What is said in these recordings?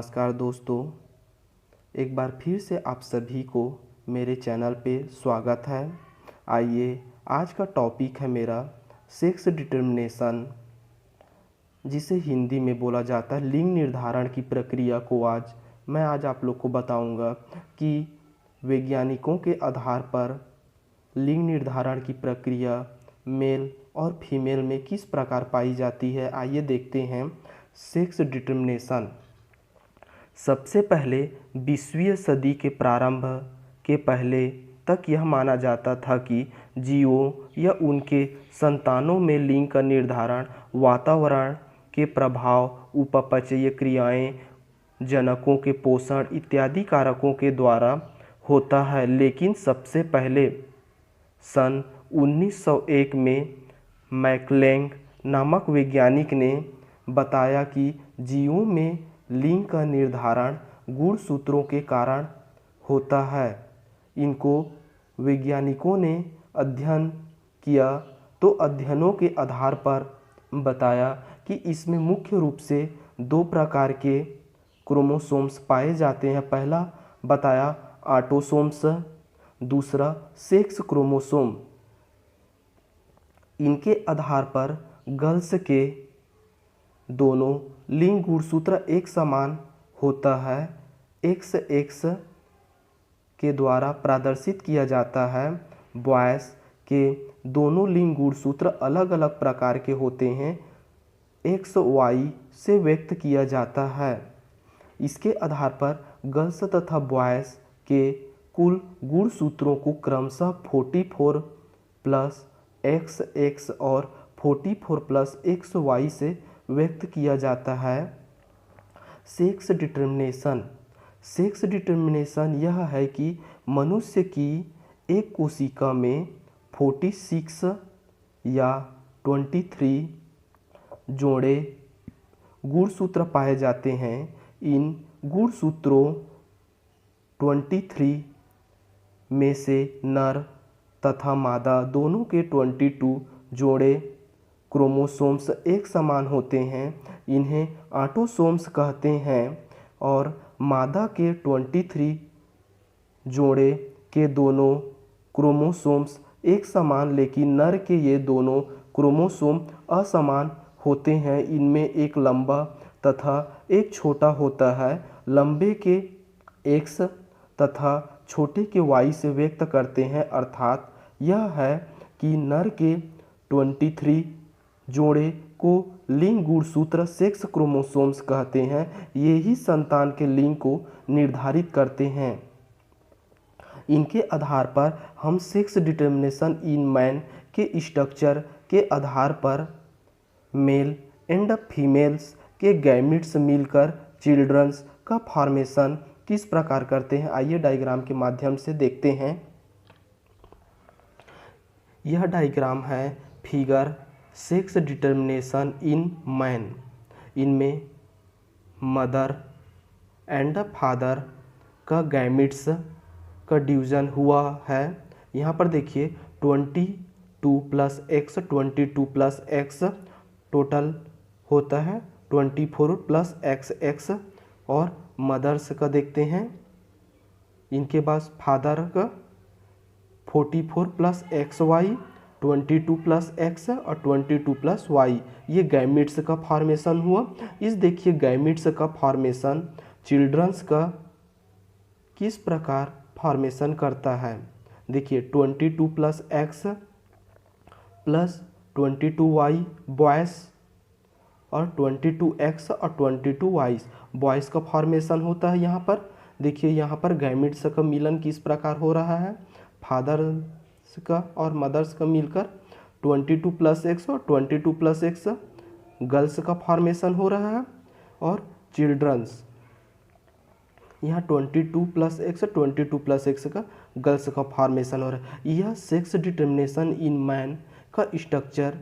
नमस्कार दोस्तों, एक बार फिर से आप सभी को मेरे चैनल पे स्वागत है। आइए आज का टॉपिक है मेरा सेक्स डिटर्मिनेशन, जिसे हिंदी में बोला जाता है लिंग निर्धारण की प्रक्रिया को आज आप लोग को बताऊंगा कि वैज्ञानिकों के आधार पर लिंग निर्धारण की प्रक्रिया मेल और फीमेल में किस प्रकार पाई जाती है। आइए देखते हैं सेक्स डिटर्मिनेशन। सबसे पहले 20वीं सदी के प्रारंभ के पहले तक यह माना जाता था कि जीवों या उनके संतानों में लिंग का निर्धारण वातावरण के प्रभाव, उपापचयीय क्रियाएं, जनकों के पोषण इत्यादि कारकों के द्वारा होता है। लेकिन सबसे पहले सन 1901 में मैकलेंग नामक वैज्ञानिक ने बताया कि जीवों में लिंग का निर्धारण गुणसूत्रों के कारण होता है। इनको वैज्ञानिकों ने अध्ययन किया तो अध्ययनों के आधार पर बताया कि इसमें मुख्य रूप से दो प्रकार के क्रोमोसोम्स पाए जाते हैं। पहला बताया ऑटोसोम्स, दूसरा सेक्स क्रोमोसोम। इनके आधार पर गर्ल्स के दोनों लिंग गुणसूत्र एक समान होता है। एक्स एक्स के द्वारा प्रदर्शित किया जाता है। बॉयज़ के दोनों लिंग गुणसूत्र अलग अलग प्रकार के होते हैं, एक्स वाई से व्यक्त किया जाता है। इसके आधार पर गर्ल्स तथा बॉयज़ के कुल गुणसूत्रों को क्रमशः 44 प्लस एक्स एक्स और 44 प्लस एक्स वाई से व्यक्त किया जाता है। सेक्स डिटर्मिनेशन यह है कि मनुष्य की एक कोशिका में 46 या 23 जोड़े गुणसूत्र पाए जाते हैं। इन गुणसूत्रों 23 में से नर तथा मादा दोनों के 22 जोड़े क्रोमोसोम्स एक समान होते हैं। इन्हें ऑटोसोम्स कहते हैं और मादा के 23 जोड़े के दोनों क्रोमोसोम्स एक समान, लेकिन नर के ये दोनों क्रोमोसोम असमान होते हैं। इनमें एक लंबा तथा एक छोटा होता है। लंबे के एक्स तथा छोटे के वाई से व्यक्त करते हैं। अर्थात यह है कि नर के 23 जोड़े को लिंग गुणसूत्र सेक्स क्रोमोसोम्स कहते हैं। ये ही संतान के लिंग को निर्धारित करते हैं। इनके आधार पर हम सेक्स डिटर्मिनेशन इन मैन के स्ट्रक्चर के आधार पर मेल एंड फीमेल्स के गैमिट्स मिलकर चिल्ड्रंस का फॉर्मेशन किस प्रकार करते हैं। आइए डायग्राम के माध्यम से देखते हैं। यह डायग्राम है figure sex determination in man. इनमें मदर एंड फादर का गैमिट्स का डिवीज़न हुआ है। यहाँ पर देखिए 22 plus X 22 plus X total होता है 24 प्लस एक्स एक्स। और मदर्स का देखते हैं, इनके पास फादर का 44 plus X Y 22 plus X और 22 प्लस वाई, ये गैमिट्स का फॉर्मेशन हुआ। इस देखिए गैमिट्स का फॉर्मेशन चिल्ड्रंस का किस प्रकार फॉर्मेशन करता है। देखिए 22 plus X plus 22 Y boys और 22 एक्स और 22 वाई बॉयज़ का फॉर्मेशन होता है। यहाँ पर देखिए, यहाँ पर गैमिट्स का मिलन किस प्रकार हो रहा है। फादर्स का और मदर्स का मिलकर 22 प्लस एक्स और 22 प्लस एक्स गर्ल्स का फॉर्मेशन हो रहा है। और चिल्ड्रंस यहाँ 22 प्लस एक्स 22 प्लस एक्स का गर्ल्स का फॉर्मेशन हो रहा है। यह सेक्स डिटर्मिनेशन इन मैन का स्ट्रक्चर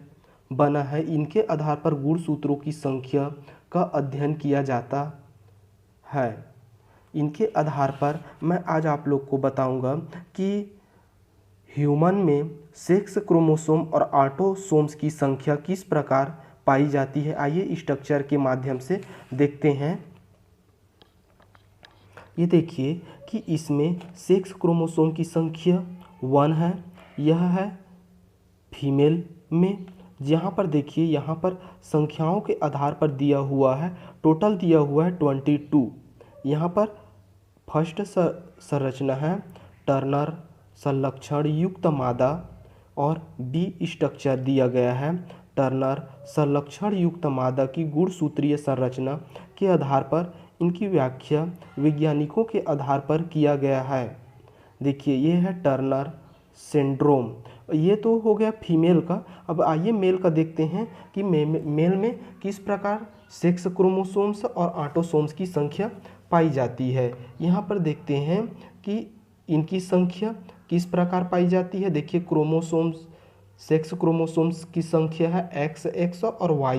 बना है। इनके आधार पर गुणसूत्रों की संख्या का अध्ययन किया जाता है। इनके आधार पर मैं आज आप लोग को बताऊंगा कि ह्यूमन में सेक्स क्रोमोसोम और ऑटोसोम्स की संख्या किस प्रकार पाई जाती है। आइए स्ट्रक्चर के माध्यम से देखते हैं। ये देखिए कि इसमें सेक्स क्रोमोसोम की संख्या 1 है, यह है फीमेल में। यहाँ पर देखिए, यहाँ पर संख्याओं के आधार पर दिया हुआ है, टोटल दिया हुआ है 22। यहाँ पर फर्स्ट संरचना है टर्नर संलक्षण युक्त मादा और बी स्ट्रक्चर दिया गया है। टर्नर संलक्षण युक्त मादा की गुणसूत्रीय संरचना के आधार पर इनकी व्याख्या वैज्ञानिकों के आधार पर किया गया है। देखिए, ये है टर्नर सिंड्रोम। ये तो हो गया फीमेल का। अब आइए मेल का देखते हैं कि मेल में किस प्रकार सेक्स क्रोमोसोम्स और ऑटोसोम्स की संख्या पाई जाती है। यहाँ पर देखते हैं कि इनकी संख्या किस प्रकार पाई जाती है। देखिए, क्रोमोसोम्स, सेक्स क्रोमोसोम्स की संख्या है XX और Y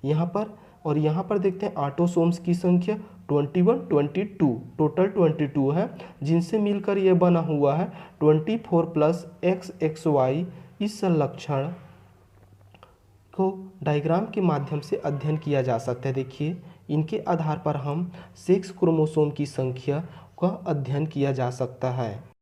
यहाँ पर। और यहाँ पर देखते हैं ऑटोसोम्स की संख्या 21, 22, टोटल 22 है, जिनसे मिलकर ये बना हुआ है 24 प्लस XXY। इस संलक्षण को डायग्राम के माध्यम से अध्ययन किया जा सकता है। देखिए, इनके आधार पर हम सेक्स क्रोमोसोम की संख्या का अध्ययन किया जा सकता है।